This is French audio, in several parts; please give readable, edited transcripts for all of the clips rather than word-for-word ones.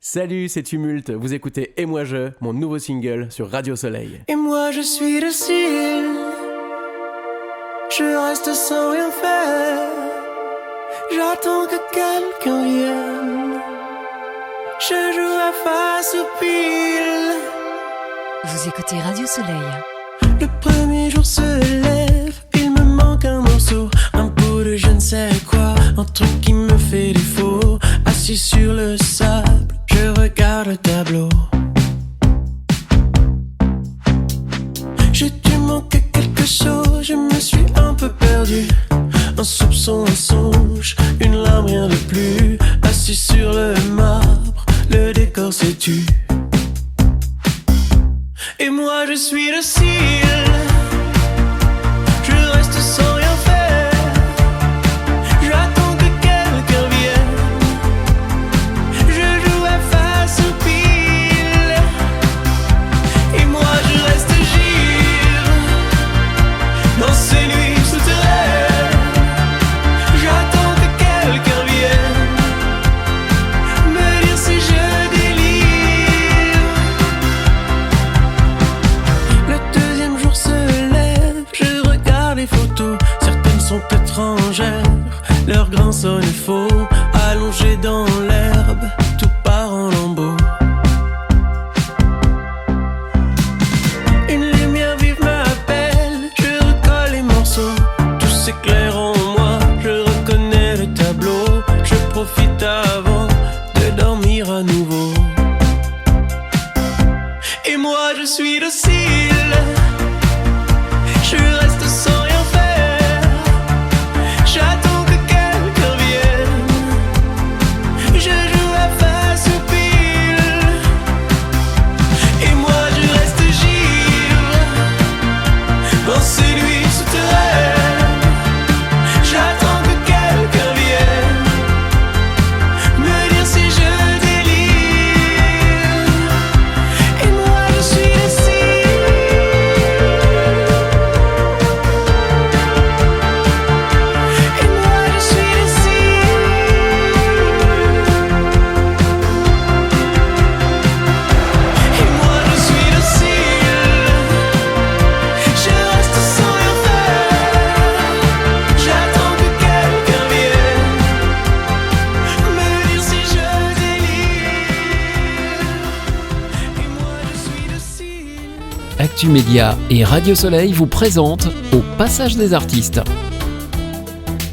Salut, c'est Tumulte, vous écoutez Et moi je, mon nouveau single sur Radio Soleil. Et moi je suis docile, je reste sans rien faire, j'attends que quelqu'un vienne, je joue à face au pile. Vous écoutez Radio Soleil. Le premier jour se lève, il me manque un morceau, un bout de je ne sais quoi, un truc qui me fait défaut. Assis sur le sable, je regarde le tableau. J'ai dû manquer quelque chose, je me suis un peu perdu. Un soupçon, un songe, une larme, rien de plus. Assis sur le marbre, le décor s'est tu. Et moi je suis docile, je reste sans rien faire, j'attends que quelqu'un vienne, je joue à face au pile. Et moi je reste gire dans ces nuits souterraines, j'attends que quelqu'un vienne me dire si je délire. Le deuxième jour se lève, je regarde les photos, certaines sont étrangères, leur grain sonne faux, allongé dans l'herbe, tout part en lambeaux. Une lumière vive m'appelle, je recolle les morceaux, tout s'éclaire en moi, je reconnais le tableau, je profite avant de dormir à nouveau. Et moi je suis docile, je reste sans rien faire, j'attends que quelqu'un vienne, je joue à face au pile. Et moi je reste gire dans ces nuits souterraines, j'attends que quelqu'un vienne me dire si je délire. Et moi je suis docile. Et moi je suis docile. Et moi je suis docile, je reste sans rien faire, j'attends que quelqu'un vienne me dire si je délire. Et moi je suis docile. Actu Média et Radio Soleil vous présentent Au Passage des Artistes.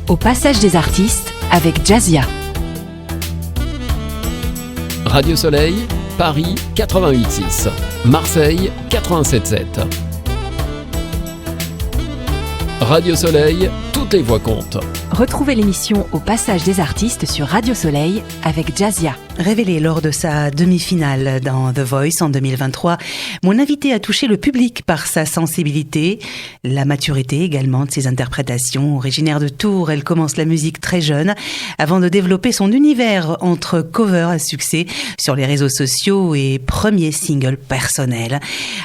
Au Passage des Artistes avec Jazzia. Radio Soleil, Paris 88.6, Marseille 87.7. Radio Soleil, toutes les voix comptent. Retrouvez l'émission Au Passage des Artistes sur Radio Soleil avec Jazzia. Révélée lors de sa demi-finale dans The Voice en 2023, mon invité a touché le public par sa sensibilité, la maturité également de ses interprétations. Originaire de Tours, elle commence la musique très jeune avant de développer son univers entre covers à succès sur les réseaux sociaux et premier single personnel.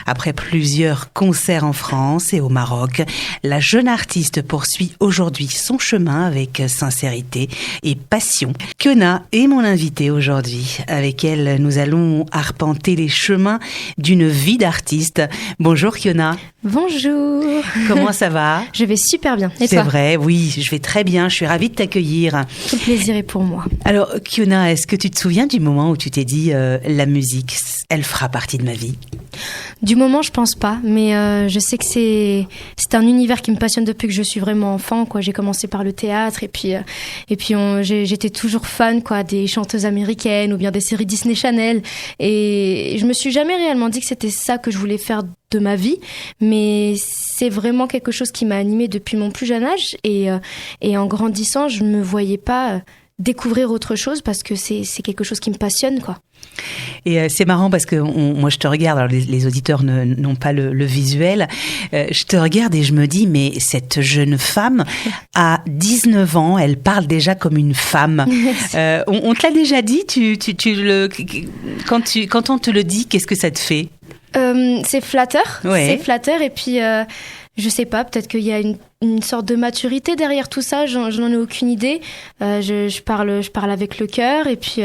Après plusieurs concerts en France et au Maroc, la jeune artiste poursuit aujourd'hui son chemin avec sincérité et passion. Kiona est mon invitée aujourd'hui. Avec elle, nous allons arpenter les chemins d'une vie d'artiste. Bonjour Kiona. Bonjour. Comment ça va ? Je vais super bien. Et C'est toi ? vrai, oui, je vais très bien. Je suis ravie de t'accueillir. Tout le plaisir est pour moi. Alors Kiona, est-ce que tu te souviens du moment où tu t'es dit la musique, elle fera partie de ma vie ? Du moment, je pense pas, mais je sais que c'est un univers qui me passionne depuis que je suis vraiment enfant, quoi. J'ai commencé par le théâtre et puis j'étais toujours fan, quoi, des chanteuses américaines ou bien des séries Disney Channel, et je me suis jamais réellement dit que c'était ça que je voulais faire de ma vie, mais c'est vraiment quelque chose qui m'a animée depuis mon plus jeune âge, et en grandissant, je me voyais pas découvrir autre chose parce que c'est quelque chose qui me passionne, quoi. Et c'est marrant parce que moi je te regarde, alors les auditeurs n'ont pas le visuel, je te regarde et je me dis mais cette jeune femme à 19 ans, elle parle déjà comme une femme. On te l'a déjà dit, quand on te le dit, qu'est-ce que ça te fait ? C'est flatteur, Ouais. c'est flatteur, et puis Je sais pas, peut-être qu'il y a une sorte de maturité derrière tout ça, je n'en ai aucune idée. Je parle avec le cœur, et puis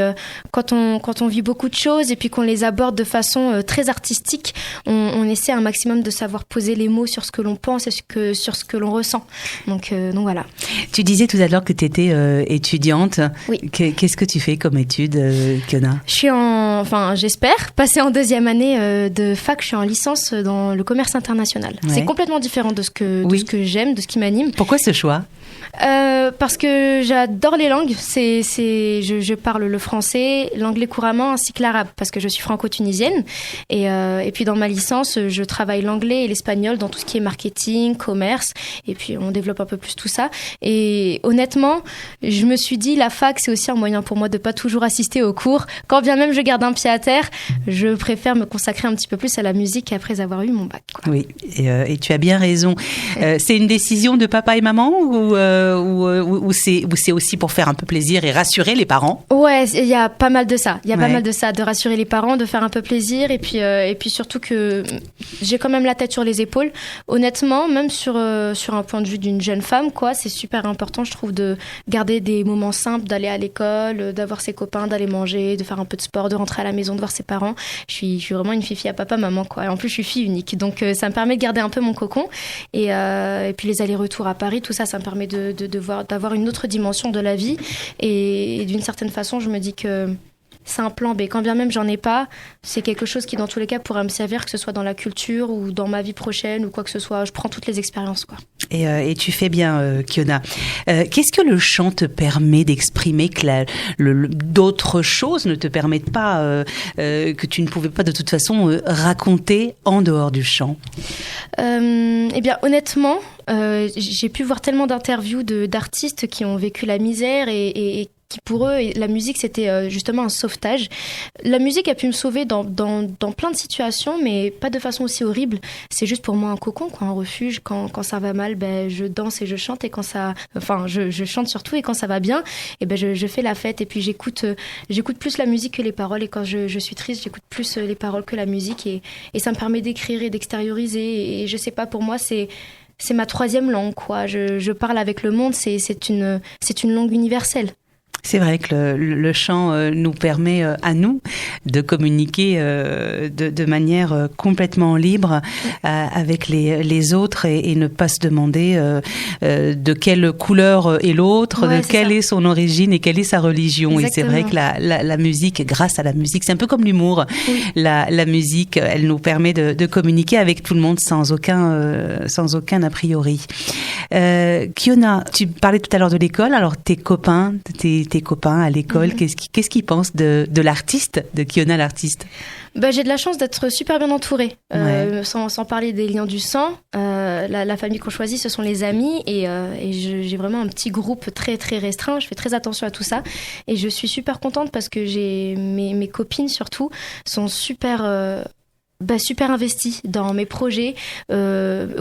quand on vit beaucoup de choses et puis qu'on les aborde de façon très artistique, on essaie un maximum de savoir poser les mots sur ce que l'on pense et sur ce que l'on ressent. Donc voilà. Tu disais tout à l'heure que tu étais étudiante. Oui. Qu'est-ce que tu fais comme étude, Kiona ? Je suis j'espère passer en 2e année de fac. Je suis en licence dans le commerce international. Ouais. C'est complètement différent de ce que j'aime, de ce qui m'anime. Pourquoi ce choix ? Parce que j'adore les langues. Je parle le français, l'anglais couramment, ainsi que l'arabe, parce que je suis franco-tunisienne. Et puis dans ma licence, je travaille l'anglais et l'espagnol dans tout ce qui est marketing, commerce. Et puis on développe un peu plus tout ça. Et honnêtement, je me suis dit, la fac, c'est aussi un moyen pour moi de pas toujours assister aux cours. Quand bien même je garde un pied à terre, je préfère me consacrer un petit peu plus à la musique après avoir eu mon bac, quoi. Oui, et tu as bien raison. C'est une décision de papa et maman ou c'est aussi pour faire un peu plaisir et rassurer les parents ? Ouais, il y a pas mal de ça. Il y a pas mal de ça, de rassurer les parents, de faire un peu plaisir, et puis surtout que j'ai quand même la tête sur les épaules. Honnêtement, même sur un point de vue d'une jeune femme, quoi, c'est super important, je trouve, de garder des moments simples, d'aller à l'école, d'avoir ses copains, d'aller manger, de faire un peu de sport, de rentrer à la maison, de voir ses parents. Je suis vraiment une fifi à papa, maman, quoi. Et en plus, je suis fille unique, donc ça me permet de garder un peu mon cocon. Et puis les allers-retours à Paris, tout ça, ça me permet d'avoir une autre dimension de la vie. Et d'une certaine façon, je me dis que c'est un plan B. Quand bien même j'en ai pas, c'est quelque chose qui, dans tous les cas, pourra me servir, que ce soit dans la culture ou dans ma vie prochaine ou quoi que ce soit. Je prends toutes les expériences, quoi. Et tu fais bien, Kiona. Qu'est-ce que le chant te permet d'exprimer que d'autres choses ne te permettent pas, que tu ne pouvais pas de toute façon raconter en dehors du chant ? Eh bien, honnêtement, j'ai pu voir tellement d'interviews d'artistes qui ont vécu la misère et qui pour eux, la musique, c'était justement un sauvetage. La musique a pu me sauver dans plein de situations, mais pas de façon aussi horrible. C'est juste pour moi un cocon, quoi, un refuge. Quand ça va mal, je danse et je chante, et je chante surtout, et quand ça va bien, je fais la fête, et puis j'écoute plus la musique que les paroles, et quand je suis triste, j'écoute plus les paroles que la musique, et ça me permet d'écrire et d'extérioriser, et je sais pas, pour moi, c'est ma 3e langue, quoi. Je parle avec le monde, c'est une langue universelle. C'est vrai que le chant nous permet à nous de communiquer de manière complètement libre avec les autres, et ne pas se demander de quelle couleur est l'autre, de quelle est son origine et quelle est sa religion. Exactement. Et c'est vrai que la musique, grâce à la musique, c'est un peu comme l'humour. Oui. La musique, elle nous permet de communiquer avec tout le monde sans aucun a priori. Kiona, tu parlais tout à l'heure de l'école. Alors tes copains à l'école, qu'est-ce qu'ils pensent de l'artiste, de Kiona l'artiste ? J'ai de la chance d'être super bien entourée, sans parler des liens du sang. La famille qu'on choisit, ce sont les amis, et j'ai vraiment un petit groupe très très restreint. Je fais très attention à tout ça, et je suis super contente parce que mes copines surtout sont super investis dans mes projets,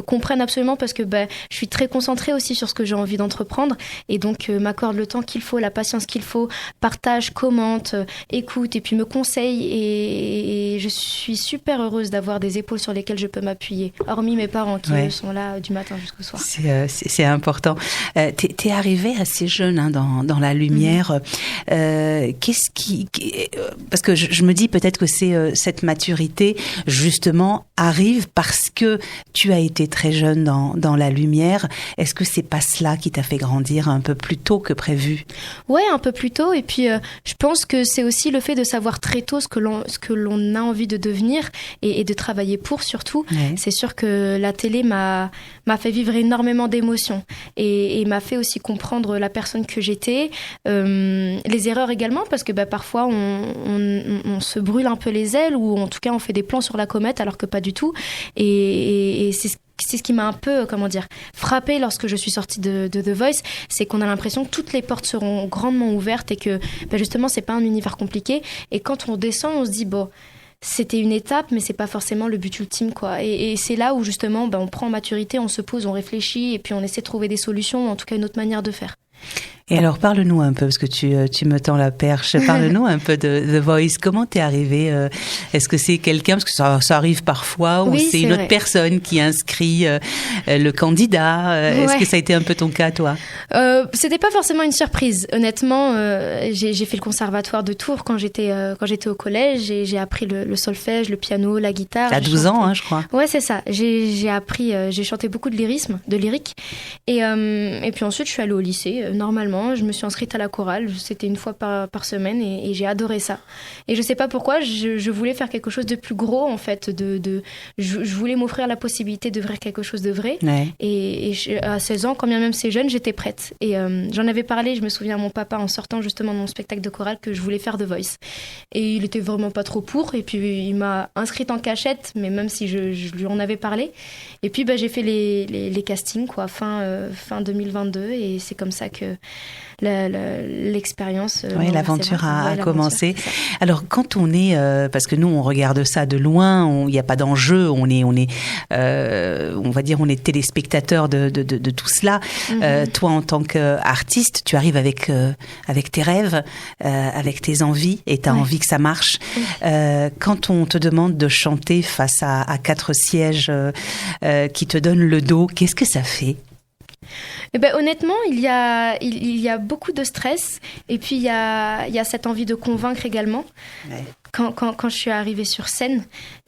comprennent absolument, parce que je suis très concentrée aussi sur ce que j'ai envie d'entreprendre, et donc m'accorde le temps qu'il faut, la patience qu'il faut, partage, commente, écoute, et puis me conseille, et je suis super heureuse d'avoir des épaules sur lesquelles je peux m'appuyer, hormis mes parents qui eux, sont là du matin jusqu'au soir. C'est important. T'es arrivée assez jeune, dans la lumière. Qu'est-ce qui parce que je me dis peut-être que c'est cette maturité justement arrive parce que tu as été très jeune dans la lumière. Est-ce que c'est pas cela qui t'a fait grandir un peu plus tôt que prévu ? Ouais, un peu plus tôt, et puis je pense que c'est aussi le fait de savoir très tôt ce que l'on a envie de devenir, et de travailler pour, surtout. Ouais. C'est sûr que la télé m'a fait vivre énormément d'émotions, et m'a fait aussi comprendre la personne que j'étais, les erreurs également, parce que parfois on se brûle un peu les ailes, ou en tout cas on fait des plans sur la comète alors que pas du tout, et c'est ce qui m'a un peu, frappée lorsque je suis sortie de The Voice, c'est qu'on a l'impression que toutes les portes seront grandement ouvertes, et que justement c'est pas un univers compliqué, et quand on descend on se dit c'était une étape, mais c'est pas forcément le but ultime, quoi. Et c'est là où justement on prend en maturité, on se pose, on réfléchit, et puis on essaie de trouver des solutions, ou en tout cas une autre manière de faire. Et alors, parle-nous un peu, parce que tu me tends la perche, parle-nous un peu de The Voice. Comment t'es arrivée? Est-ce que c'est quelqu'un, parce que ça arrive parfois, ou c'est une autre personne qui inscrit le candidat? Est-ce que ça a été un peu ton cas, toi? C'était pas forcément une surprise. Honnêtement, j'ai fait le conservatoire de Tours quand j'étais au collège, et j'ai appris le solfège, le piano, la guitare. T'as 12 ans, je crois. Ouais, c'est ça. J'ai appris, j'ai chanté beaucoup de lyrique. Et puis ensuite, je suis allée au lycée, normalement. Je me suis inscrite à la chorale, c'était une fois par semaine, et j'ai adoré ça. Et je sais pas pourquoi, je voulais faire quelque chose de plus gros, en fait. Je voulais m'offrir la possibilité d'ouvrir quelque chose de vrai. Ouais. Et à 16 ans, quand bien même c'est jeune, j'étais prête. Et j'en avais parlé, je me souviens à mon papa en sortant justement de mon spectacle de chorale que je voulais faire The Voice. Et il était vraiment pas trop pour. Et puis il m'a inscrite en cachette, mais même si je lui en avais parlé. Et puis j'ai fait les castings, quoi, fin 2022. Et c'est comme ça que l'expérience... l'aventure a commencé. Alors, quand on est... parce que nous, on regarde ça de loin, il n'y a pas d'enjeu, on va dire, on est téléspectateur de tout cela. Toi, en tant qu'artiste, tu arrives avec tes rêves, avec tes envies, et tu as envie que ça marche. Quand on te demande de chanter face à 4 sièges qui te donnent le dos, qu'est-ce que ça fait ? Honnêtement, il y a beaucoup de stress, et puis il y a cette envie de convaincre également. Ouais. Quand je suis arrivée sur scène,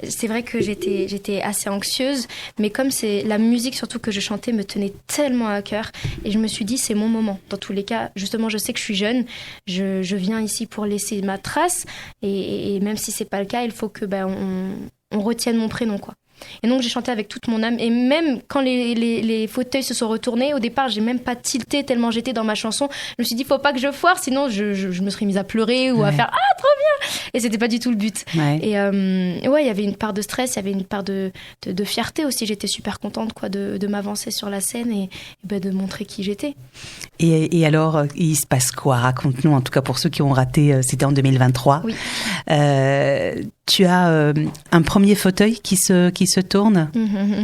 c'est vrai que j'étais assez anxieuse, mais comme c'est la musique surtout que je chantais me tenait tellement à cœur, et je me suis dit c'est mon moment. Dans tous les cas, justement, je sais que je suis jeune, je viens ici pour laisser ma trace, et même si c'est pas le cas, il faut que on retienne mon prénom, quoi. Et donc j'ai chanté avec toute mon âme, et même quand les fauteuils se sont retournés, au départ j'ai même pas tilté tellement j'étais dans ma chanson. Je me suis dit faut pas que je foire, sinon je me serais mise à pleurer ou à faire ah trop bien, et c'était pas du tout le but. Et il y avait une part de stress, il y avait une part de fierté aussi. J'étais super contente, quoi, de m'avancer sur la scène et de montrer qui j'étais. Et alors il se passe quoi? Raconte-nous, en tout cas pour ceux qui ont raté, c'était en 2023. Oui. Tu as un premier fauteuil qui se tourne.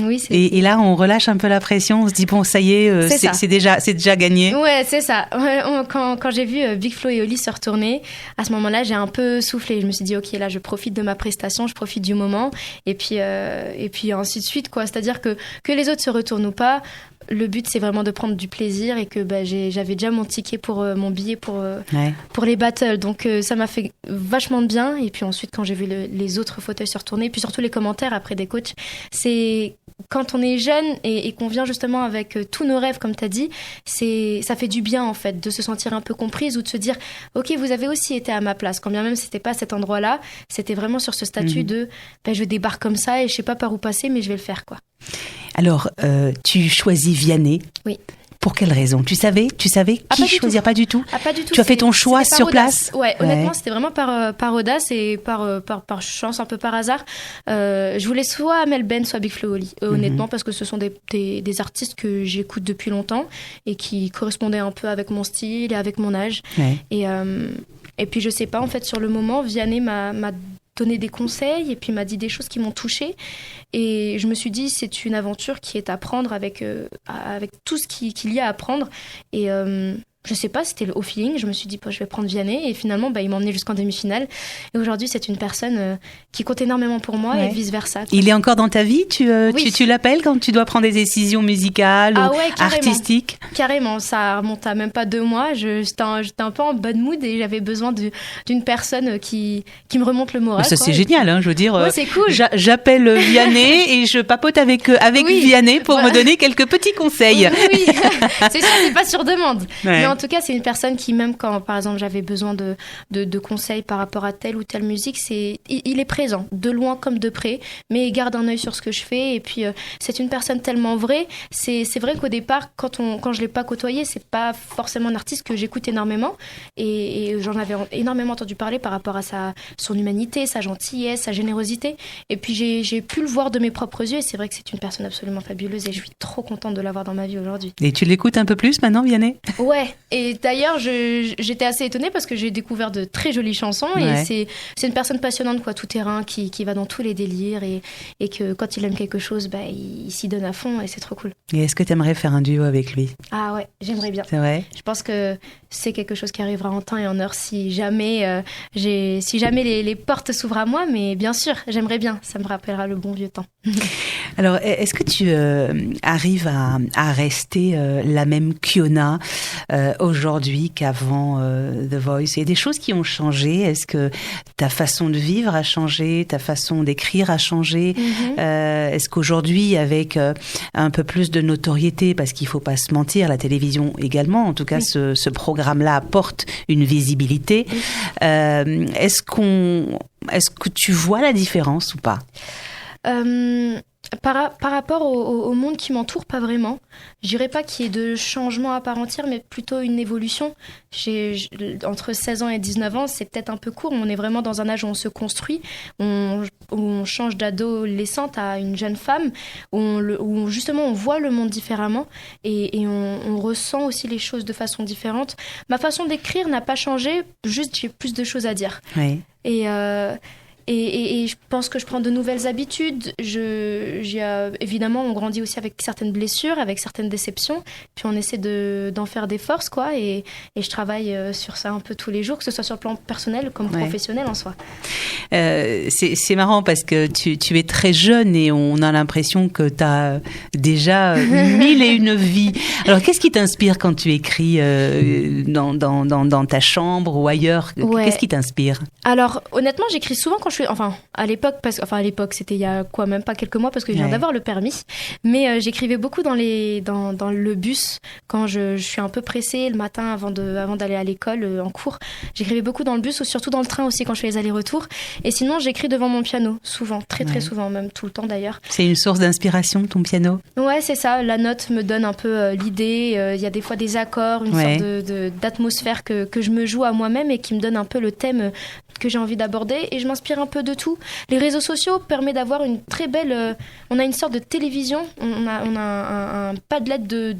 Oui, et là, on relâche un peu la pression. On se dit, bon, ça y est, c'est déjà gagné. Ouais, c'est ça. Quand j'ai vu Big Flo et Oli se retourner, à ce moment-là, j'ai un peu soufflé. Je me suis dit, OK, là, je profite de ma prestation, je profite du moment. Et puis ainsi de suite, quoi. C'est-à-dire que les autres se retournent ou pas, le but, c'est vraiment de prendre du plaisir, et que j'avais déjà mon ticket pour mon billet pour les battles. Donc, ça m'a fait vachement de bien. Et puis ensuite, quand j'ai vu les autres fauteuils se retourner, puis surtout les commentaires après des coachs, c'est quand on est jeune et qu'on vient justement avec tous nos rêves, comme tu as dit, ça fait du bien, en fait, de se sentir un peu comprise, ou de se dire OK, vous avez aussi été à ma place. Quand bien même c'était pas à cet endroit-là, c'était vraiment sur ce statut de je débarque comme ça et je sais pas par où passer, mais je vais le faire, quoi. Alors, tu choisis Vianney. Oui. Pour quelle raison? Tu savais qui choisir? Pas du tout. Pas du tout. Tu as fait ton choix sur place? Ouais, honnêtement, c'était vraiment par audace et par chance, un peu par hasard. Je voulais soit Amel Ben, soit Big Flo et Oli, honnêtement, parce que ce sont des artistes que j'écoute depuis longtemps et qui correspondaient un peu avec mon style et avec mon âge. Ouais. Et puis, je sais pas, en fait, sur le moment, Vianney m'a donné des conseils et puis m'a dit des choses qui m'ont touchée, et je me suis dit c'est une aventure qui est à prendre avec tout ce qu'il y a à prendre, et je sais pas, c'était au feeling, je me suis dit je vais prendre Vianney, et finalement il m'a emmené jusqu'en demi-finale, et aujourd'hui c'est une personne qui compte énormément pour moi, et vice versa. Il est encore dans ta vie? Tu l'appelles quand tu dois prendre des décisions musicales ou artistiques? Carrément, ça remonte à même pas 2 mois. J'étais un peu en bad mood et j'avais besoin d'une personne qui me remonte le moral. Ça, c'est génial, hein, je veux dire. C'est cool. J'appelle Vianney et je papote avec Vianney pour me donner quelques petits conseils. Oui. C'est sûr, c'est pas sur demande. Ouais. Mais en tout cas, c'est une personne qui, même quand, par exemple, j'avais besoin de conseils par rapport à telle ou telle musique, il est présent, de loin comme de près, mais il garde un œil sur ce que je fais. Et puis, c'est une personne tellement vraie. C'est vrai qu'au départ, quand je l'ai pas côtoyé, c'est pas forcément un artiste que j'écoute énormément. Et j'en avais énormément entendu parler par rapport à son humanité, sa gentillesse, sa générosité. Et puis, j'ai pu le voir de mes propres yeux. Et c'est vrai que c'est une personne absolument fabuleuse. Et je suis trop contente de l'avoir dans ma vie aujourd'hui. Et tu l'écoutes un peu plus maintenant, Vianney? Ouais. Et d'ailleurs, j'étais assez étonnée parce que j'ai découvert de très jolies chansons. Ouais. Et c'est une personne passionnante, quoi, tout terrain, qui va dans tous les délires. Et que quand il aime quelque chose, il s'y donne à fond et c'est trop cool. Et est-ce que tu aimerais faire un duo avec lui? Ah ouais, j'aimerais bien. C'est vrai? Je pense que c'est quelque chose qui arrivera en temps et en heure si jamais, les portes s'ouvrent à moi. Mais bien sûr, j'aimerais bien. Ça me rappellera le bon vieux temps. Alors, est-ce que tu arrives à rester la même Kiona aujourd'hui qu'avant The Voice? Il y a des choses qui ont changé. Est-ce que ta façon de vivre a changé? Ta façon d'écrire a changé? Est-ce qu'aujourd'hui, avec un peu plus de notoriété, parce qu'il ne faut pas se mentir, la télévision également, en tout cas, ce programme-là apporte une visibilité. Est-ce que tu vois la différence ou pas? Par rapport au monde qui m'entoure, pas vraiment. Je dirais pas qu'il y ait de changement à part entière, mais plutôt une évolution. Entre 16 ans et 19 ans, c'est peut-être un peu court. On est vraiment dans un âge où on se construit, où on change d'adolescente à une jeune femme, où justement on voit le monde différemment et on ressent aussi les choses de façon différente. Ma façon d'écrire n'a pas changé, juste j'ai plus de choses à dire. Oui. Et je pense que je prends de nouvelles habitudes. Évidemment, on grandit aussi avec certaines blessures, avec certaines déceptions. Puis on essaie d'en faire des forces, quoi. Et je travaille sur ça un peu tous les jours, que ce soit sur le plan personnel comme professionnel en soi. C'est marrant parce que tu es très jeune et on a l'impression que tu as déjà 1001 vies. Alors, qu'est-ce qui t'inspire quand tu écris dans ta chambre ou ailleurs? Qu'est-ce qui t'inspire? Alors, honnêtement, j'écris souvent quand à l'époque, c'était il y a même pas quelques mois parce que je viens d'avoir le permis. Mais j'écrivais beaucoup dans le bus quand je suis un peu pressée le matin avant d'aller à l'école en cours. J'écrivais beaucoup dans le bus ou surtout dans le train aussi quand je fais les allers-retours. Et sinon, j'écris devant mon piano, souvent, très très souvent, même tout le temps d'ailleurs. C'est une source d'inspiration, ton piano? Ouais, c'est ça. La note me donne un peu l'idée. Il y a des fois des accords, une sorte d'atmosphère que je me joue à moi-même et qui me donne un peu le thème que j'ai envie d'aborder. Et je m'inspire un peu de tout. Les réseaux sociaux permettent d'avoir une très belle... on a une sorte de télévision. On a un padlet de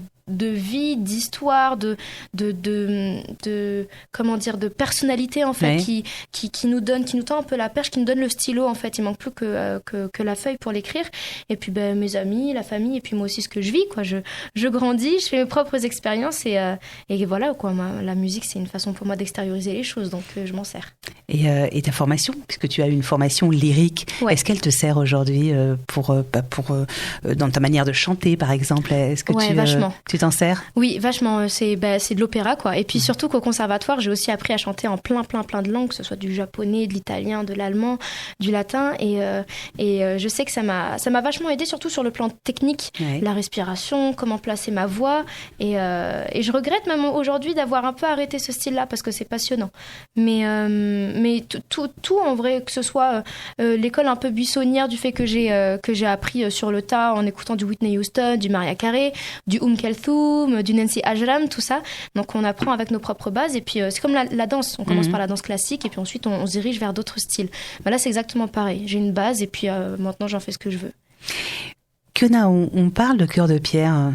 vie, d'histoire, de personnalité en fait, qui nous tend un peu la perche, qui nous donne le stylo en fait. Il manque plus que la feuille pour l'écrire. Et puis mes amis, la famille, et puis moi aussi ce que je vis, quoi. Je grandis, je fais mes propres expériences et voilà quoi. La musique c'est une façon pour moi d'extérioriser les choses, donc je m'en sers. Et ta formation, puisque tu as une formation lyrique, est-ce qu'elle te sert aujourd'hui pour dans ta manière de chanter par exemple? Est-ce que vachement. Tu t'en sers? Oui, vachement. C'est de l'opéra, quoi. Et puis surtout qu'au conservatoire, j'ai aussi appris à chanter en plein de langues, que ce soit du japonais, de l'italien, de l'allemand, du latin. Et je sais que ça m'a vachement aidé, surtout sur le plan technique, la respiration, comment placer ma voix. Et je regrette même aujourd'hui d'avoir un peu arrêté ce style-là parce que c'est passionnant. Mais tout en vrai, que ce soit l'école un peu buissonnière du fait que j'ai appris sur le tas en écoutant du Whitney Houston, du Mariah Carey, du Kulthum, du Nancy Ajram, tout ça. Donc on apprend avec nos propres bases et puis c'est comme la danse. On commence par la danse classique et puis ensuite on se dirige vers d'autres styles. Là c'est exactement pareil. J'ai une base et puis maintenant j'en fais ce que je veux. Kiona, on parle de Cœur de Pierre.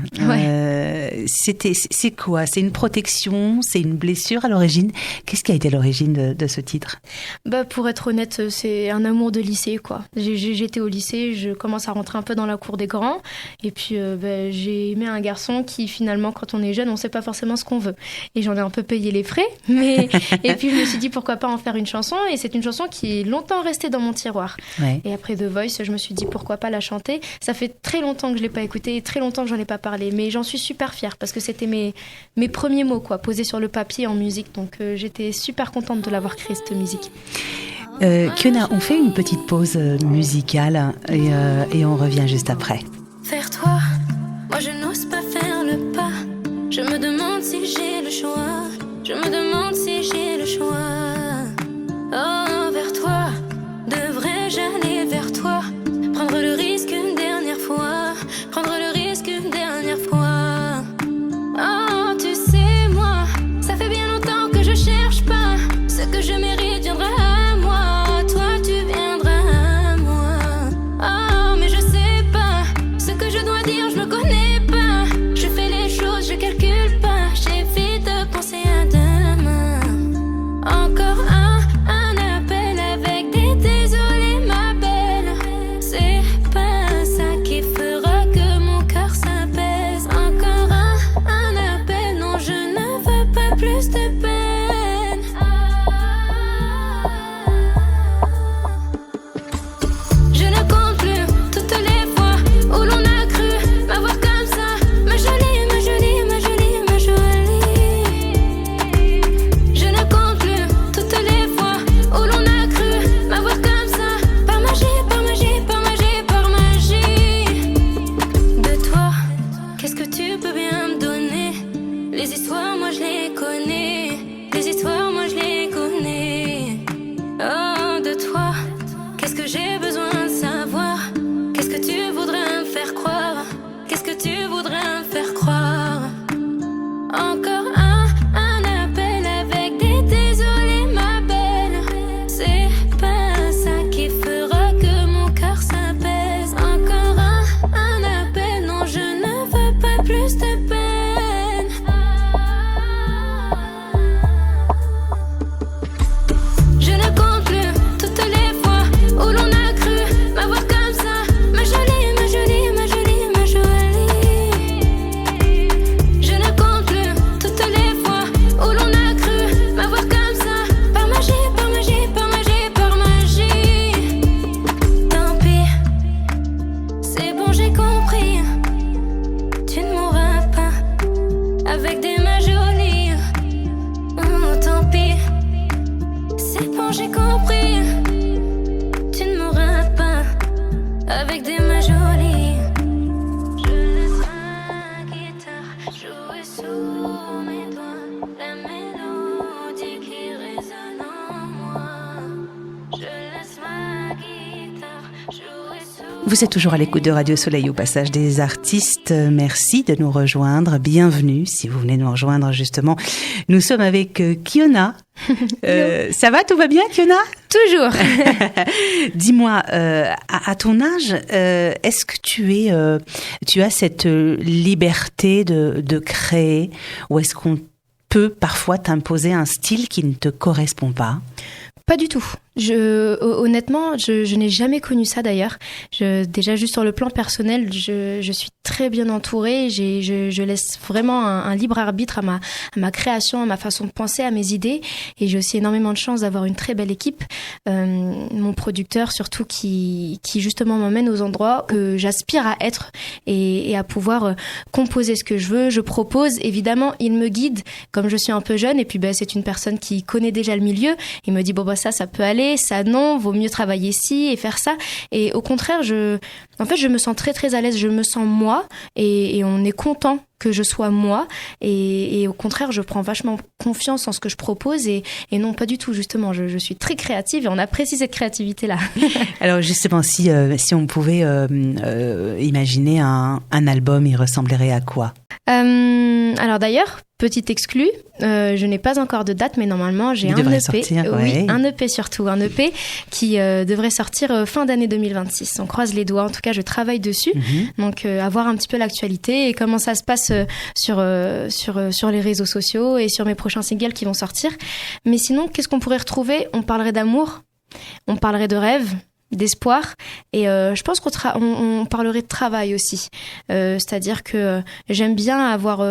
C'est quoi? C'est une protection? C'est une blessure à l'origine? Qu'est-ce qui a été l'origine de ce titre? Pour être honnête, c'est un amour de lycée, quoi. J'étais au lycée, je commence à rentrer un peu dans la cour des grands. Et puis, j'ai aimé un garçon qui, finalement, quand on est jeune, on ne sait pas forcément ce qu'on veut. Et j'en ai un peu payé les frais. Et puis, je me suis dit, pourquoi pas en faire une chanson? Et c'est une chanson qui est longtemps restée dans mon tiroir. Et après The Voice, je me suis dit, pourquoi pas la chanter? Ça fait très longtemps que je ne l'ai pas écoutée et très longtemps que j'en ai pas parlé, mais j'en suis super fière parce que c'était mes premiers mots, quoi, posés sur le papier en musique, donc j'étais super contente de l'avoir créée cette musique. Kiona, on fait une petite pause musicale et on revient juste après. Vers toi, moi je n'ose pas faire le pas, je me demande si j'ai le choix, je me demande si j'ai le choix. Oh, vers toi, devrais-je aller vers toi, prendre le risque une dernière fois, prendre le risque une dernière fois. Oh, tu sais, moi, ça fait bien longtemps que je cherche pas, ce que je mérite viendra à moi, toi tu viendras à moi. Oh, mais je sais pas tu voudrais me faire croire. Encore un appel avec des désolés ma belle. C'est pas ça qui fera que mon cœur s'apaise. Encore un appel, non je ne veux pas plus de peine. Je ne compte plus toutes les fois où l'on a cru m'avoir comme ça. Ma jolie, ma jolie, ma jolie, ma jolie. Je ne compte plus toutes les fois où l'on a cru m'avoir comme ça. Par magie, par magie, par magie, par magie. Tant pis, c'est bon j'ai compris. Tu ne mourras pas avec des mains jolies. Oh, tant pis, c'est bon j'ai compris. Tu ne mourras pas avec des mains jolies. Je laisse ma guitare jouer sous mes doigts, la mélodie qui résonne en moi. Je laisse ma guitare jouer sous. Vous êtes toujours à l'écoute de Radio Soleil au passage des artistes. Merci de nous rejoindre. Bienvenue si vous venez nous rejoindre justement. Nous sommes avec Kiona. Ça va, tout va bien, Kiona? Toujours. Dis-moi, à ton âge, est-ce que tu as cette liberté de créer, ou est-ce qu'on peut parfois t'imposer un style qui ne te correspond pas? Pas du tout. Honnêtement, je n'ai jamais connu ça d'ailleurs. Déjà, juste sur le plan personnel, je suis très bien entourée. Je laisse vraiment un libre arbitre à ma création, à ma façon de penser, à mes idées. Et j'ai aussi énormément de chance d'avoir une très belle équipe. Mon producteur, surtout, qui justement m'emmène aux endroits que j'aspire à être et à pouvoir composer ce que je veux. Je propose, évidemment, il me guide, comme je suis un peu jeune. Et puis, c'est une personne qui connaît déjà le milieu. Il me dit, ça peut aller. Ça non, vaut mieux travailler ici et faire ça. Et au contraire, je me sens très très à l'aise, je me sens moi et on est content que je sois moi et au contraire, je prends vachement confiance en ce que je propose et non, pas du tout, justement, je suis très créative et on apprécie cette créativité-là. Alors justement, si on pouvait imaginer un album, il ressemblerait à quoi? Alors d'ailleurs, petite exclue, je n'ai pas encore de date, mais normalement j'ai un EP. Sortir, ouais. Oui, un EP surtout, un EP qui devrait sortir fin d'année 2026. On croise les doigts, en tout cas je travaille dessus. Donc à voir un petit peu l'actualité et comment ça se passe sur les réseaux sociaux et sur mes prochains singles qui vont sortir. Mais sinon, qu'est-ce qu'on pourrait retrouver? On parlerait d'amour, on parlerait de rêve, d'espoir et je pense qu'on parlerait de travail aussi, c'est-à-dire que j'aime bien avoir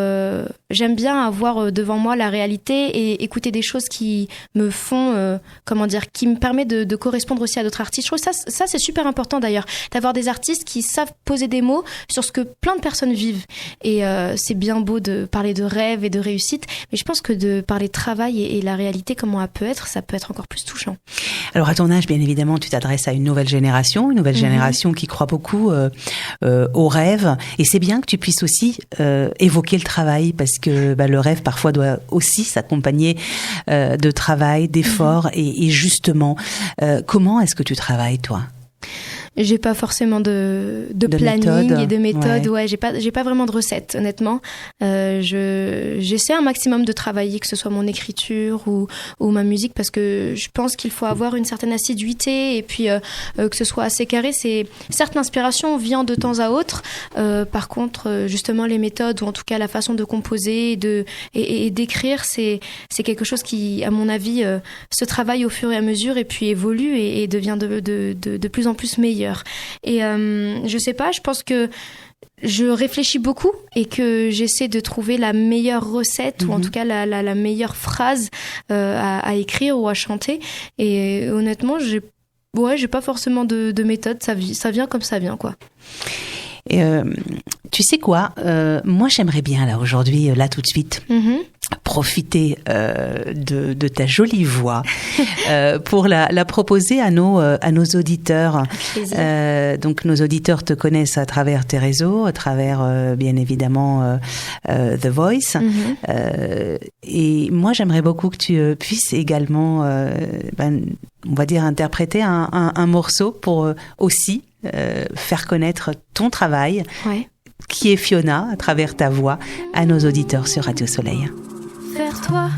devant moi la réalité et écouter des choses qui me font qui me permet de correspondre aussi à d'autres artistes. Je trouve ça c'est super important d'ailleurs, d'avoir des artistes qui savent poser des mots sur ce que plein de personnes vivent et c'est bien beau de parler de rêve et de réussite, mais je pense que de parler de travail et la réalité comment elle peut être, ça peut être encore plus touchant. Alors à ton âge, bien évidemment, tu t'adresses à une nouvelle génération qui croit beaucoup au rêve. Et c'est bien que tu puisses aussi évoquer le travail, parce que le rêve parfois doit aussi s'accompagner de travail, d'efforts. Et justement, comment est-ce que tu travailles, toi ? J'ai pas forcément de planning et de méthode. Ouais, j'ai pas vraiment de recette, honnêtement. J'essaie un maximum de travailler, que ce soit mon écriture ou ma musique, parce que je pense qu'il faut avoir une certaine assiduité et puis que ce soit assez carré. C'est certes, l'inspiration vient de temps à autre. Par contre, justement, les méthodes ou en tout cas la façon de composer et d'écrire, c'est quelque chose qui, à mon avis, se travaille au fur et à mesure et puis évolue et devient de plus en plus meilleur. Et je sais pas, je pense que je réfléchis beaucoup et que j'essaie de trouver la meilleure recette ou en tout cas la meilleure phrase à écrire ou à chanter. Et honnêtement, j'ai pas forcément de méthode, ça vient comme ça vient, quoi. Et tu sais quoi, moi j'aimerais bien là aujourd'hui, là tout de suite, profiter de ta jolie voix pour la proposer à nos auditeurs. Donc nos auditeurs te connaissent à travers tes réseaux, à travers bien évidemment The Voice. Et moi j'aimerais beaucoup que tu puisses également, on va dire, interpréter un morceau pour aussi faire connaître ton travail. Ouais. qui est Fiona à travers ta voix à nos auditeurs sur Radio Soleil. Vers toi,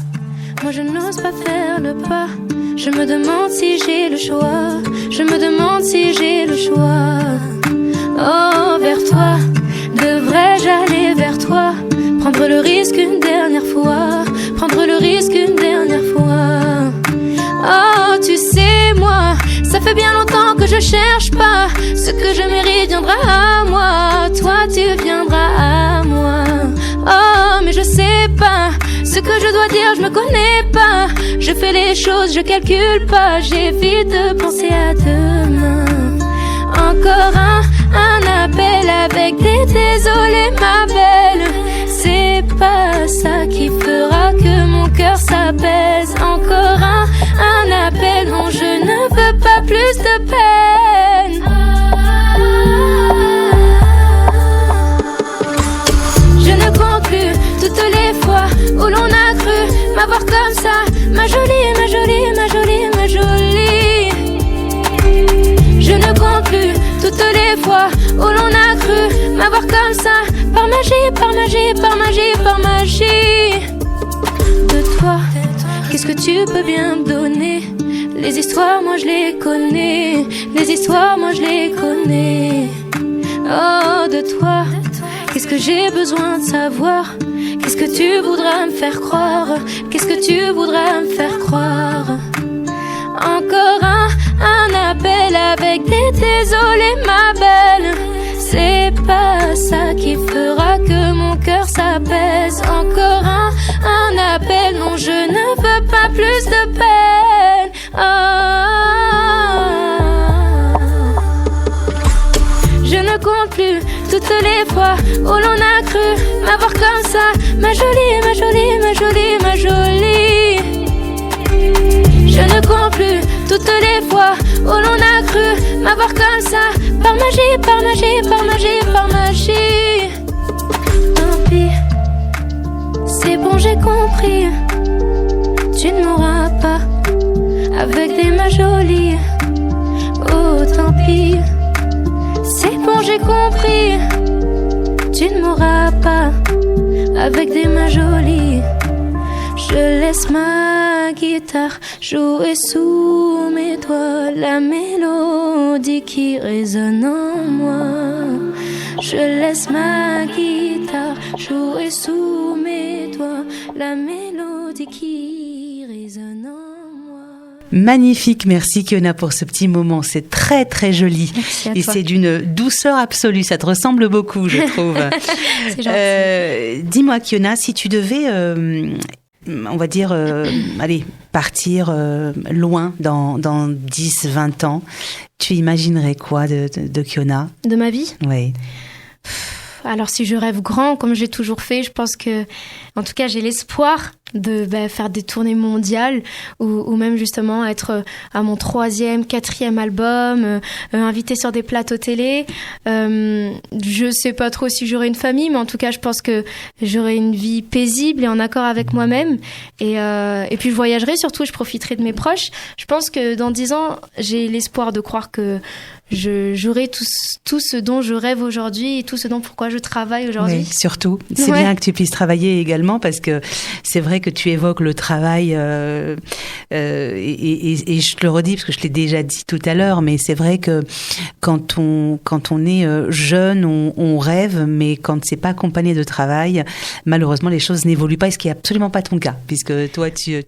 moi je n'ose pas faire le pas. Je me demande si j'ai le choix. Je me demande si j'ai le choix. Oh, vers toi, devrais-je aller vers toi? Prendre le risque une dernière fois. Prendre le risque une dernière fois. Oh, tu sais, moi, ça fait bien longtemps que je cherche pas. Ce que je mérite viendra à moi. Toi, tu viendras à moi. Oh, mais je sais pas ce que je dois dire, je me connais pas. Je fais les choses, je calcule pas. J'évite de penser à demain. Encore un appel avec des désolés, ma belle. C'est pas ça qui fera que mon cœur s'apaise. Encore un appel, non, je ne veux pas plus de peine. Je ne compte plus toutes les fois où l'on a cru m'avoir comme ça. Ma jolie, ma jolie, ma jolie, ma jolie. Je ne compte plus toutes les fois où l'on a cru m'avoir comme ça. Par magie, par magie, par magie, par magie. De toi, qu'est-ce que tu peux bien me donner? Les histoires, moi je les connais. Les histoires, moi je les connais. Oh, de toi, qu'est-ce que j'ai besoin de savoir? Qu'est-ce que tu voudras me faire croire? Qu'est-ce que tu voudras me faire croire? Encore un appel avec des désolés, ma belle. C'est pas ça qui fera que mon cœur s'apaise. Encore un appel, non, je ne veux pas plus de peine. Je ne compte plus toutes les fois où l'on a cru m'avoir comme ça. Ma jolie, ma jolie, ma jolie, ma jolie. Je ne compte plus toutes les fois où l'on a cru m'avoir comme ça. Par magie, par magie, par magie, par magie. Tant pis, c'est bon, j'ai compris. Tu ne m'auras pas avec des mains jolies. Oh, tant pis, c'est bon, j'ai compris. Tu ne m'auras pas avec des mains jolies. Je laisse ma guitare jouer sous mes doigts la mélodie qui résonne en moi. Je laisse ma guitare jouer sous mes doigts la mélodie qui résonne en moi. Magnifique, merci Kiona pour ce petit moment, c'est très très joli. Merci à et toi. c'est d'une douceur absolue, ça te ressemble beaucoup je trouve. C'est gentil. Dis-moi Kiona, si tu devais, on va dire, allez, partir loin dans 10-20 ans, tu imaginerais quoi de Kiona? De ma vie? Oui. Alors si je rêve grand, comme j'ai toujours fait, je pense que, en tout cas, j'ai l'espoir de faire des tournées mondiales ou même justement être à mon 3e, 4e album, invité sur des plateaux télé. Je sais pas trop si j'aurai une famille, mais en tout cas, je pense que j'aurai une vie paisible et en accord avec moi-même. Et puis je voyagerai, surtout, je profiterai de mes proches. Je pense que dans 10 ans, j'ai l'espoir de croire que j'aurai tout ce dont je rêve aujourd'hui et tout ce dont pourquoi je travaille aujourd'hui. Oui, surtout. C'est bien que tu puisses travailler également parce que c'est vrai que tu évoques le travail et je te le redis parce que je l'ai déjà dit tout à l'heure, mais c'est vrai que quand on est jeune, on rêve, mais quand c'est pas accompagné de travail, malheureusement les choses n'évoluent pas, et ce qui est absolument pas ton cas, puisque toi tu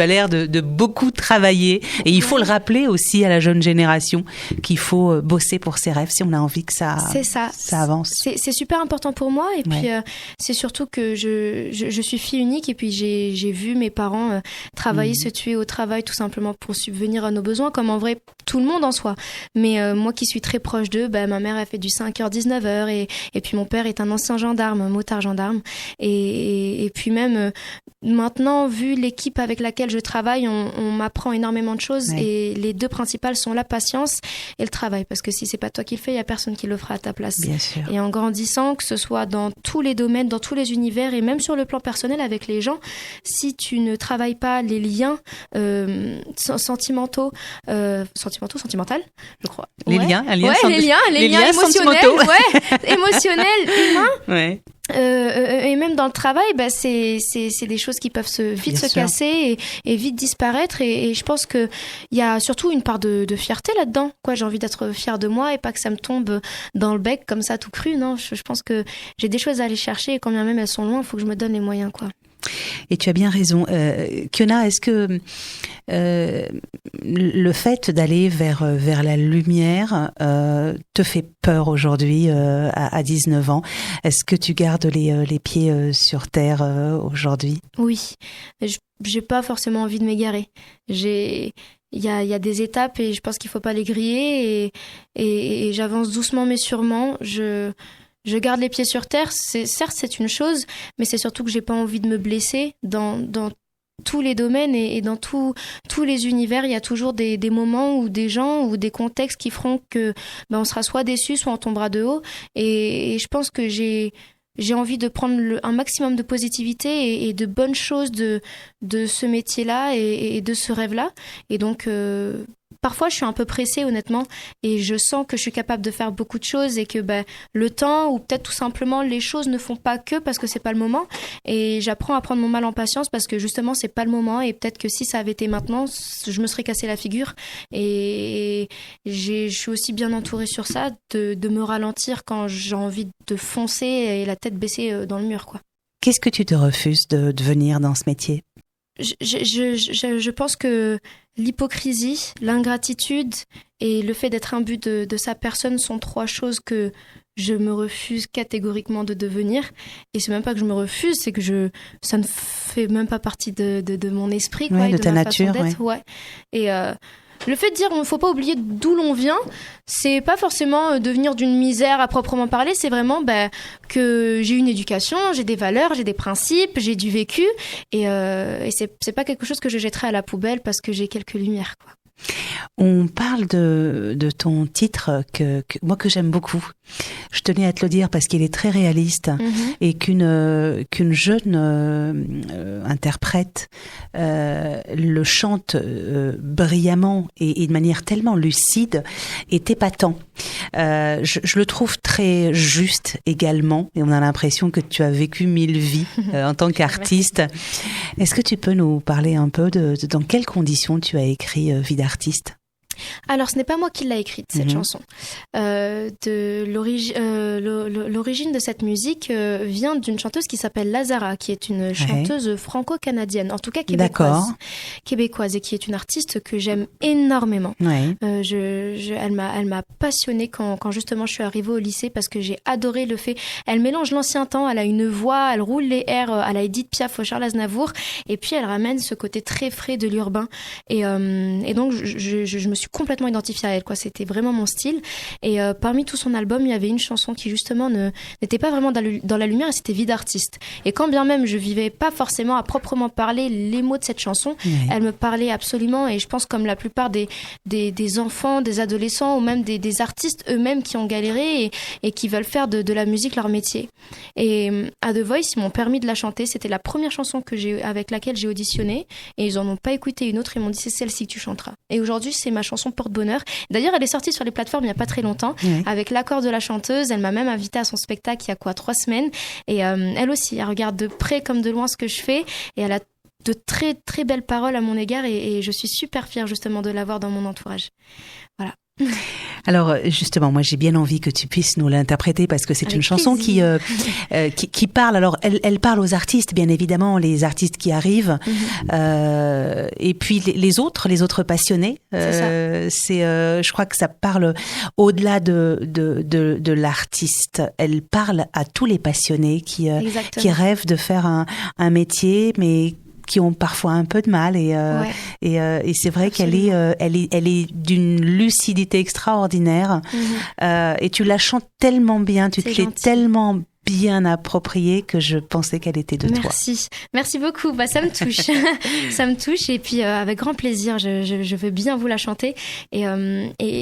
as l'air de beaucoup travailler, et il faut le rappeler aussi à la jeune génération qu'il faut bosser pour ses rêves si on a envie que ça avance. C'est super important pour moi, et puis c'est surtout que je suis fille unique, et puis j'ai vu mes parents travailler, se tuer au travail tout simplement pour subvenir à nos besoins, comme en vrai tout le monde en soi. Mais moi qui suis très proche d'eux, ma mère a fait du 5h, 19h, et puis mon père est un ancien gendarme, motard gendarme, et puis même maintenant, vu l'équipe avec laquelle je travaille, on m'apprend énormément de choses. Ouais. Et les deux principales sont la patience et le travail. Parce que si c'est pas toi qui le fais, il y a personne qui le fera à ta place. Bien sûr. Et en grandissant, que ce soit dans tous les domaines, dans tous les univers et même sur le plan personnel avec les gens, si tu ne travailles pas les liens sentimentaux, je crois. Les liens, les liens émotionnels, émotionnels, humains. Ouais. Et même dans le travail, c'est des choses qui peuvent vite se casser et vite disparaître. Et je pense qu'il y a surtout une part de fierté là-dedans. J'ai envie d'être fière de moi et pas que ça me tombe dans le bec comme ça tout cru. Non, je pense que j'ai des choses à aller chercher et quand bien même elles sont loin, il faut que je me donne les moyens, quoi. Et tu as bien raison. Kiona, est-ce que le fait d'aller vers la lumière te fait peur aujourd'hui à 19 ans? Est-ce que tu gardes les pieds sur terre aujourd'hui? Oui, j'ai pas forcément envie de m'égarer. Il y a des étapes et je pense qu'il faut pas les griller et j'avance doucement mais sûrement. Je garde les pieds sur terre, certes c'est une chose, mais c'est surtout que j'ai pas envie de me blesser dans tous les domaines et dans tous les univers. Il y a toujours des moments ou des gens ou des contextes qui feront que on sera soit déçu, soit on tombera de haut. Et je pense que j'ai envie de prendre un maximum de positivité et de bonnes choses de ce métier-là et de ce rêve-là. Et donc parfois, je suis un peu pressée, honnêtement, et je sens que je suis capable de faire beaucoup de choses et que le temps, ou peut-être tout simplement, les choses ne font pas que parce que c'est pas le moment. Et j'apprends à prendre mon mal en patience parce que justement, c'est pas le moment. Et peut-être que si ça avait été maintenant, je me serais cassé la figure. Et je suis aussi bien entourée sur ça, de me ralentir quand j'ai envie de foncer et la tête baissée dans le mur, quoi. Qu'est-ce que tu te refuses de devenir dans ce métier ? Je pense que l'hypocrisie, l'ingratitude et le fait d'être imbu de sa personne sont trois choses que je me refuse catégoriquement de devenir. Et c'est même pas que je me refuse, c'est que ça ne fait même pas partie de mon esprit, quoi, et de ta ma nature. façon d'être. Ouais. Et le fait de dire qu'il ne faut pas oublier d'où l'on vient, c'est pas forcément devenir d'une misère à proprement parler, c'est vraiment que j'ai une éducation, j'ai des valeurs, j'ai des principes, j'ai du vécu et c'est pas quelque chose que je jetterai à la poubelle parce que j'ai quelques lumières, quoi. On parle de ton titre que j'aime beaucoup. Je tenais à te le dire parce qu'il est très réaliste et qu'une jeune interprète le chante brillamment et de manière tellement lucide est épatant. Je le trouve très juste également et on a l'impression que tu as vécu 1000 vies en tant qu'artiste. Est-ce que tu peux nous parler un peu de dans quelles conditions tu as écrit Vie d'artiste ? Alors, ce n'est pas moi qui l'ai écrite, cette chanson. L'origine de cette musique vient d'une chanteuse qui s'appelle Lazara, qui est une chanteuse franco-canadienne, en tout cas québécoise, et qui est une artiste que j'aime énormément. Ouais. Elle m'a passionnée quand justement je suis arrivée au lycée parce que j'ai adoré le fait. Elle mélange l'ancien temps, elle a une voix, elle roule les airs à la Edith Piaf, au Charles Aznavour, et puis elle ramène ce côté très frais de l'urbain. Et donc je me suis complètement identifiée à elle, quoi. C'était vraiment mon style. Et parmi tout son album, il y avait une chanson qui justement n'était pas vraiment dans la lumière, et c'était Vie d'artiste. Et quand bien même je vivais pas forcément à proprement parler les mots de cette chanson, elle me parlait absolument. Et je pense comme la plupart des enfants, des adolescents ou même des artistes eux-mêmes qui ont galéré et qui veulent faire de la musique leur métier. Et à The Voice, ils m'ont permis de la chanter. C'était la première chanson avec laquelle j'ai auditionné et ils en ont pas écouté une autre. Ils m'ont dit c'est celle-ci que tu chanteras. Et aujourd'hui, c'est ma chanson porte-bonheur. D'ailleurs, elle est sortie sur les plateformes il n'y a pas très longtemps avec l'accord de la chanteuse. Elle m'a même invitée à son spectacle il y a 3 semaines. Et elle aussi, elle regarde de près comme de loin ce que je fais et elle a de très très belles paroles à mon égard et je suis super fière justement de l'avoir dans mon entourage. Voilà. Alors justement, moi j'ai bien envie que tu puisses nous l'interpréter parce que c'est avec une chanson qui parle. Alors elle parle aux artistes, bien évidemment, les artistes qui arrivent, et puis les autres passionnés. Je crois que ça parle au-delà de l'artiste. Elle parle à tous les passionnés qui rêvent de faire un métier, mais qui ont parfois un peu de mal et c'est vrai absolument. qu'elle est d'une lucidité extraordinaire et tu la chantes tellement bien, tu te l'es tellement bien appropriée que je pensais qu'elle était de toi. Merci beaucoup. Ça me touche, ça me touche. Et puis avec grand plaisir, je veux bien vous la chanter. Et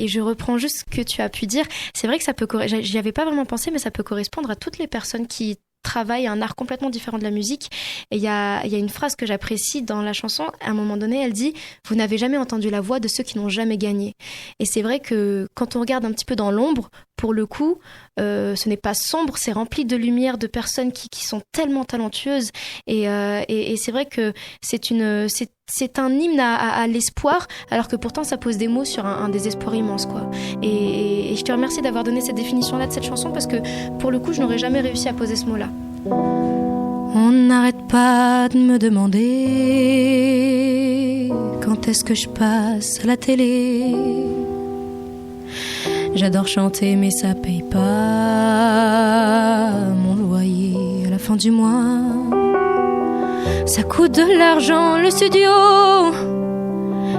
je reprends juste ce que tu as pu dire. C'est vrai que ça peut, j'y avais pas vraiment pensé, mais ça peut correspondre à toutes les personnes qui travaillent un art complètement différent de la musique. Et il y a une phrase que j'apprécie dans la chanson. À un moment donné, elle dit « Vous n'avez jamais entendu la voix de ceux qui n'ont jamais gagné ». Et c'est vrai que quand on regarde un petit peu dans l'ombre, pour le coup, ce n'est pas sombre, c'est rempli de lumière, de personnes qui sont tellement talentueuses. Et c'est vrai que c'est un hymne à l'espoir, alors que pourtant ça pose des mots sur un désespoir immense, quoi. Et je te remercie d'avoir donné cette définition-là de cette chanson, parce que pour le coup, je n'aurais jamais réussi à poser ce mot-là. On n'arrête pas de me demander quand est-ce que je passe à la télé. J'adore chanter, mais ça paye pas mon loyer à la fin du mois. Ça coûte de l'argent, le studio.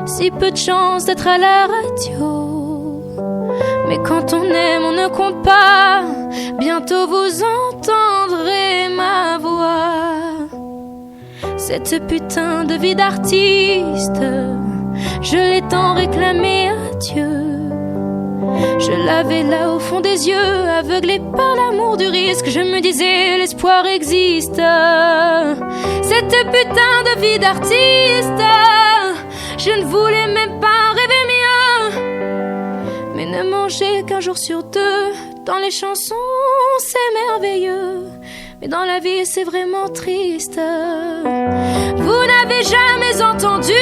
Si peu de chance d'être à la radio. Mais quand on aime, on ne compte pas. Bientôt vous entendrez ma voix. Cette putain de vie d'artiste, je l'ai tant réclamée à Dieu. Je l'avais là au fond des yeux, aveuglé par l'amour du risque. Je me disais, l'espoir existe. Cette putain de vie d'artiste, je ne voulais même pas rêver mieux. Mais ne manger qu'un jour sur deux, dans les chansons, c'est merveilleux. Mais dans la vie, c'est vraiment triste. Vous n'avez jamais entendu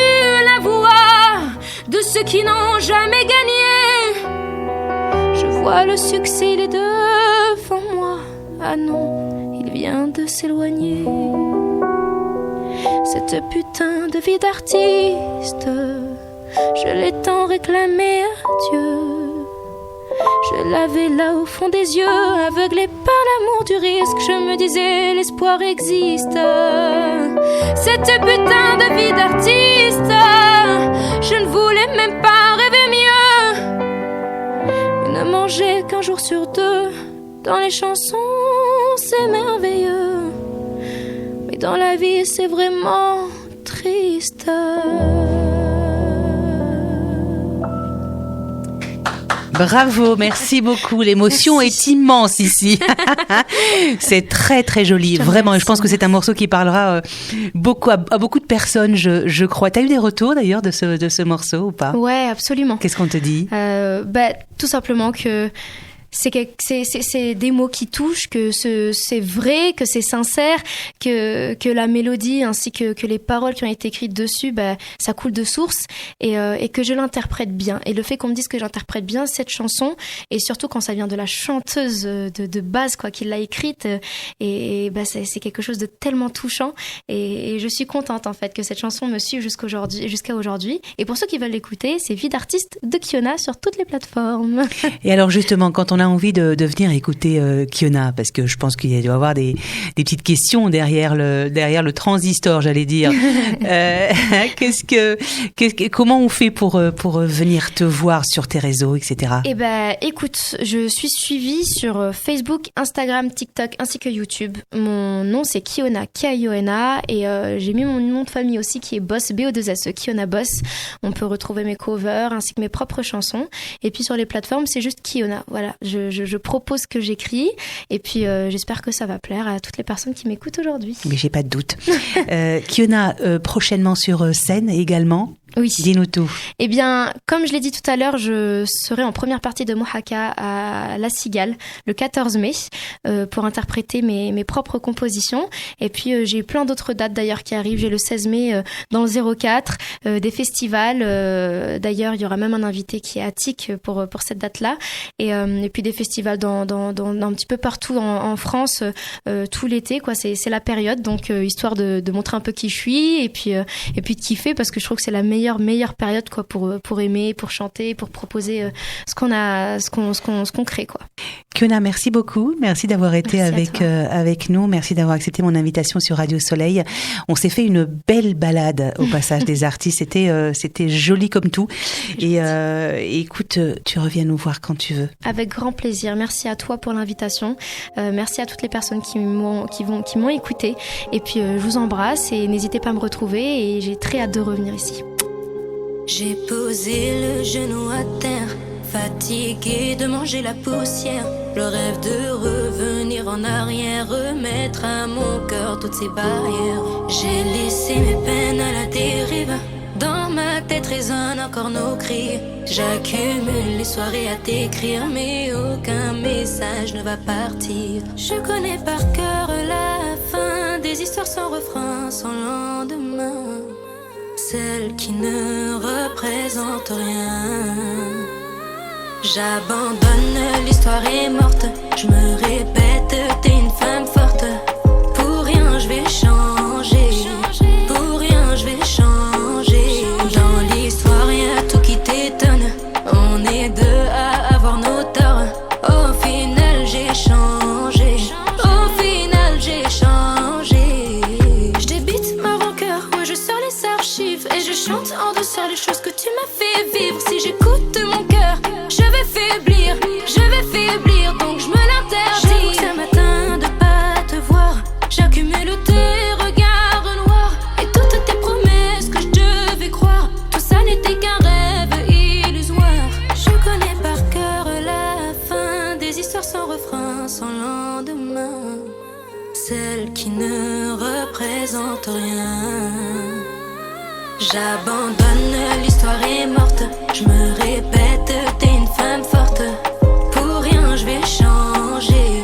la voix de ceux qui n'ont jamais gagné. Je vois le succès, il est devant moi. Ah non, il vient de s'éloigner. Cette putain de vie d'artiste, je l'ai tant réclamée à Dieu. Je l'avais là au fond des yeux, aveuglé par l'amour du risque. Je me disais, l'espoir existe. Cette putain de vie d'artiste, je ne voulais même pas rêver mieux. Ne manger qu'un jour sur deux, dans les chansons, c'est merveilleux. Mais dans la vie, c'est vraiment triste. Bravo, merci beaucoup. L'émotion est immense ici. C'est très très joli, vraiment. Et je pense que c'est un morceau qui parlera à beaucoup de personnes, je crois. T'as eu des retours d'ailleurs de ce morceau ou pas? Ouais, absolument. Qu'est-ce qu'on te dit? Tout simplement que c'est des mots qui touchent, que c'est vrai, que c'est sincère, que la mélodie ainsi que les paroles qui ont été écrites dessus, ça coule de source et que je l'interprète bien. Et le fait qu'on me dise que j'interprète bien cette chanson, et surtout quand ça vient de la chanteuse de base, quoi, qui l'a écrite, c'est quelque chose de tellement touchant. Et je suis contente en fait que cette chanson me suive jusqu'à aujourd'hui. Et pour ceux qui veulent l'écouter, c'est Vie d'artiste de Kiona sur toutes les plateformes. Et alors justement, quand on a envie de venir écouter Kiona, parce que je pense qu'il doit y avoir des petites questions derrière le transistor, j'allais dire. Comment on fait pour venir te voir sur tes réseaux, etc. Écoute, je suis suivie sur Facebook, Instagram, TikTok ainsi que YouTube. Mon nom c'est Kiona, K-I-O-N-A, et j'ai mis mon nom de famille aussi qui est Boss, B-O-2-S-E, Kiona Boss. On peut retrouver mes covers ainsi que mes propres chansons. Et puis sur les plateformes, c'est juste Kiona. Voilà. Je propose ce que j'écris et puis j'espère que ça va plaire à toutes les personnes qui m'écoutent aujourd'hui. Mais j'ai pas de doute. Kiona, prochainement sur scène également. Oui. Dis-nous tout. Eh bien, comme je l'ai dit tout à l'heure, je serai en première partie de Mohaka à La Cigale le 14 mai pour interpréter mes propres compositions. Et puis, j'ai plein d'autres dates d'ailleurs qui arrivent. J'ai le 16 mai dans le 04, des festivals. D'ailleurs, il y aura même un invité qui est attique pour cette date-là. Et puis des festivals dans un petit peu partout en France tout l'été, quoi. C'est la période, donc histoire de montrer un peu qui je suis et puis de kiffer, parce que je trouve que c'est la meilleure période, quoi, pour aimer, pour chanter, pour proposer ce qu'on crée, quoi. Kiona, merci beaucoup. Merci d'avoir été avec nous. Merci d'avoir accepté mon invitation sur Radio Soleil. On s'est fait une belle balade au passage des artistes. C'était joli comme tout. Et écoute, tu reviens nous voir quand tu veux. Avec grand plaisir. Merci à toi pour l'invitation. Merci à toutes les personnes qui m'ont écouté. Et puis, je vous embrasse et n'hésitez pas à me retrouver. Et j'ai très hâte de revenir ici. J'ai posé le genou à terre, fatigué de manger la poussière. Le rêve de revenir en arrière, remettre à mon cœur toutes ces barrières. J'ai laissé mes peines à la dérive, dans ma tête résonnent encore nos cris. J'accumule les soirées à t'écrire, mais aucun message ne va partir. Je connais par cœur la fin des histoires sans refrain, sans lendemain, celles qui ne représentent rien. J'abandonne, l'histoire est morte. Je me répète, t'es une femme forte. Pour rien je vais changer, pour rien je vais changer. Dans l'histoire y'a tout qui t'étonne. On est deux à avoir nos torts. Au final j'ai changé, au final j'ai changé. Je débite ma rancœur, ouais je sors les archives. Et je chante en douceur les choses que tu m'as fait vivre. Si j'écoute mon cœur, je vais faiblir, donc je me l'interdis. J'avoue que ça m'atteint de pas te voir. J'accumule tes regards noirs et toutes tes promesses que je devais croire. Tout ça n'était qu'un rêve illusoire. Je connais par cœur la fin des histoires sans refrain, sans lendemain, celles qui ne représentent rien. J'abandonne, l'histoire est morte. Je me répète, t'es une femme forte. Pour rien je vais changer,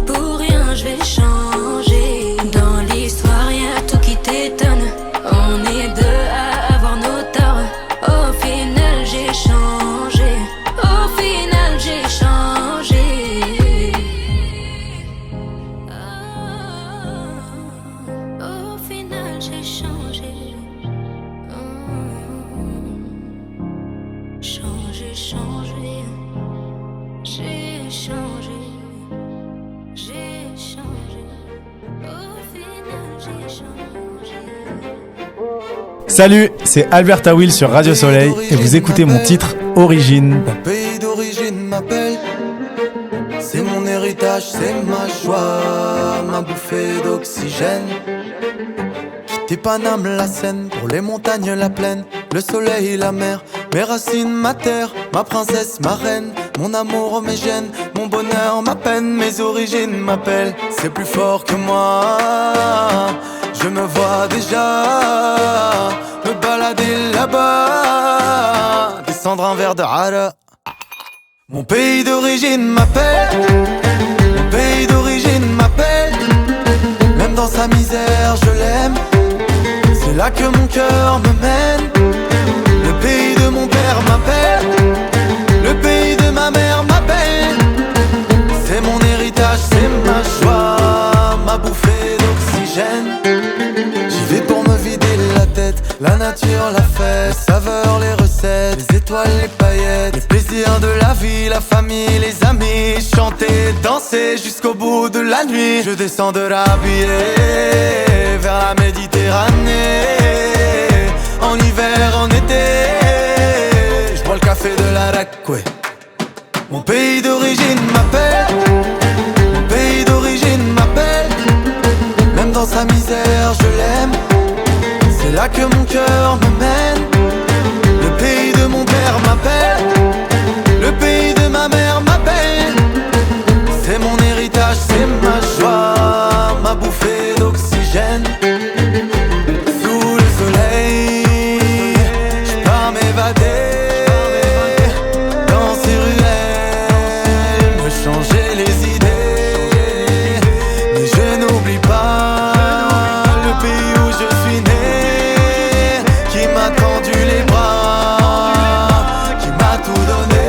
pour rien je vais changer. Dans l'histoire y'a tout qui t'étonne. On est deux à avoir nos torts. Au final j'ai changé, au final j'ai changé. Au final j'ai changé. J'ai changé, j'ai changé, j'ai changé. Au final, j'ai changé. Salut, c'est Alberta Will sur Radio Soleil et vous écoutez mon titre Origine. Mon pays d'origine m'appelle. C'est mon héritage, c'est ma joie, ma bouffée d'oxygène. Quitter Paname, la Seine, pour les montagnes, la plaine, le soleil, la mer, mes racines, ma terre, ma princesse, ma reine, mon amour, mes gènes, mon bonheur, ma peine, mes origines m'appellent. C'est plus fort que moi, je me vois déjà me balader là-bas, descendre un verre de hara. Mon pays d'origine m'appelle, mon pays d'origine m'appelle. Même dans sa misère je l'aime, c'est là que mon cœur me mène. Le pays de mon père m'appelle, le pays de ma mère m'appelle. C'est mon héritage, c'est ma joie, ma bouffée d'oxygène. J'y vais pour me vider la tête, la nature, la fête, les saveurs, les recettes, les étoiles, les paillettes, les plaisirs de la vie, la famille, les amis. Chanter, danser jusqu'au bout de la nuit. Je descends de Rabier vers la Méditerranée, en hiver, en été, je bois le café de la Racoué. Mon pays d'origine m'appelle, mon pays d'origine m'appelle. Même dans sa misère je l'aime, c'est là que mon cœur me mène. Le pays de mon père m'appelle, le pays de ma mère m'appelle. C'est mon héritage, c'est ma joie, ma bouffée d'oxygène. Sous le soleil, je pars m'évader dans ces ruelles, me changer les idées. Mais je n'oublie pas le pays où je suis né, qui m'a tendu les bras, qui m'a tout donné.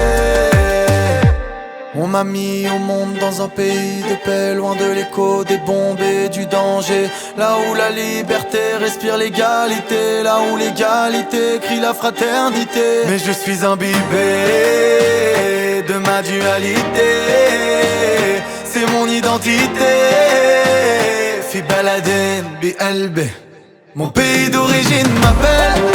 On m'a mis au monde dans un pays de paix, loin de l'écho des bombes et du danger. Là où la liberté respire l'égalité, là où l'égalité crie la fraternité. Mais je suis imbibé de ma la dualité, c'est mon identité. Fi baladin bi qalbi, mon pays d'origine m'appelle.